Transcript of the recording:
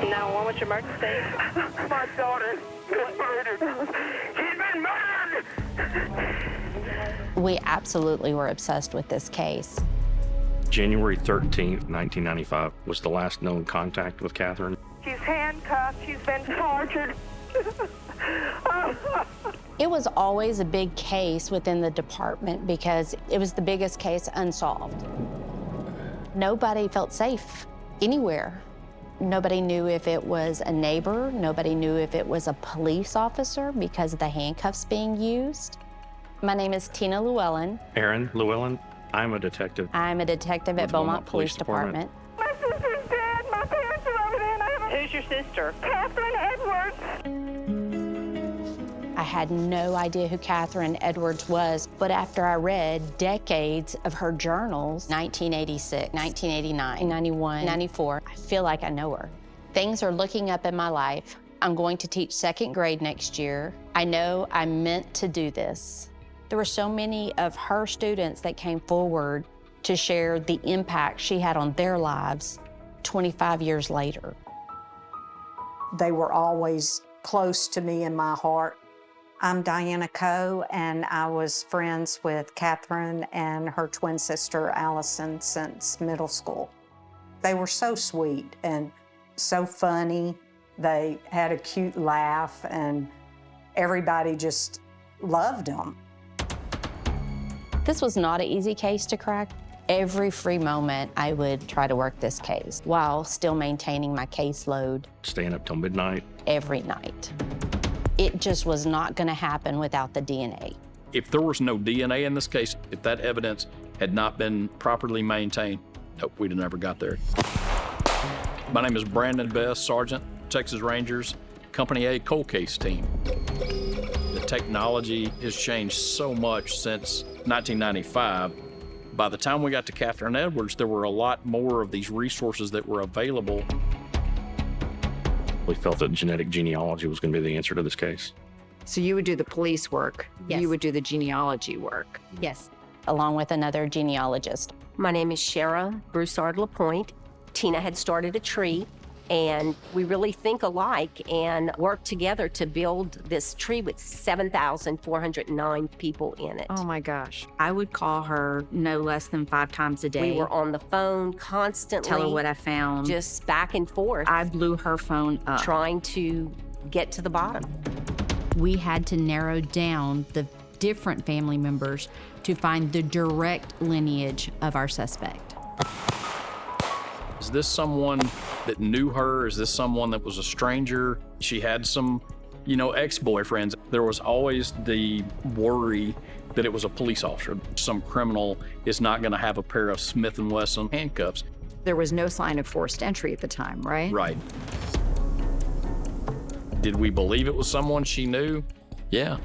911, what's your emergency? My daughter was murdered. She's been murdered! We absolutely were obsessed with this case. January 13th, 1995 was the last known contact with Catherine. She's handcuffed. She's been tortured. It was always a big case within the department because it was the biggest case unsolved. Nobody felt safe anywhere. Nobody knew if it was a neighbor. Nobody knew if it was a police officer because of the handcuffs being used. My name is Tina Llewellyn. Aaron Llewellyn, I'm a detective. I'm a detective at Beaumont Police Department. My sister's dead. My parents are over there, and I have Who's your sister? Catherine Edwards. I had no idea who Catherine Edwards was, but after I read decades of her journals, 1986, 1989, 91, 94, I feel like I know her. Things are looking up in my life. I'm going to teach second grade next year. I know I meant to do this. There were so many of her students that came forward to share the impact she had on their lives 25 years later. They were always close to me in my heart. I'm Diana Coe, and I was friends with Catherine and her twin sister, Allison, since middle school. They were so sweet and so funny. They had a cute laugh, and everybody just loved them. This was not an easy case to crack. Every free moment, I would try to work this case while still maintaining my caseload. Staying up till midnight. Every night. It just was not going to happen without the DNA. If there was no DNA in this case, if that evidence had not been properly maintained, nope, we'd have never got there. My name is Brandon Best, Sergeant, Texas Rangers, Company A Cold Case Team. The technology has changed so much since 1995. By the time we got to Catherine Edwards, there were a lot more of these resources that were available. We felt that genetic genealogy was going to be the answer to this case. So you would do the police work. Yes. You would do the genealogy work. Yes, along with another genealogist. My name is Shara Broussard-LaPointe. Tina had started a tree, and we really think alike and work together to build this tree with 7,409 people in it. Oh my gosh. I would call her no less than 5 times a day. We were on the phone constantly. Tell her what I found. Just back and forth. I blew her phone up. Trying to get to the bottom. We had to narrow down the different family members to find the direct lineage of our suspect. Is this someone that knew her? Is this someone that was a stranger? She had some, ex-boyfriends. There was always the worry that it was a police officer. Some criminal is not going to have a pair of Smith & Wesson handcuffs. There was no sign of forced entry at the time, right? Right. Did we believe it was someone she knew? Yeah.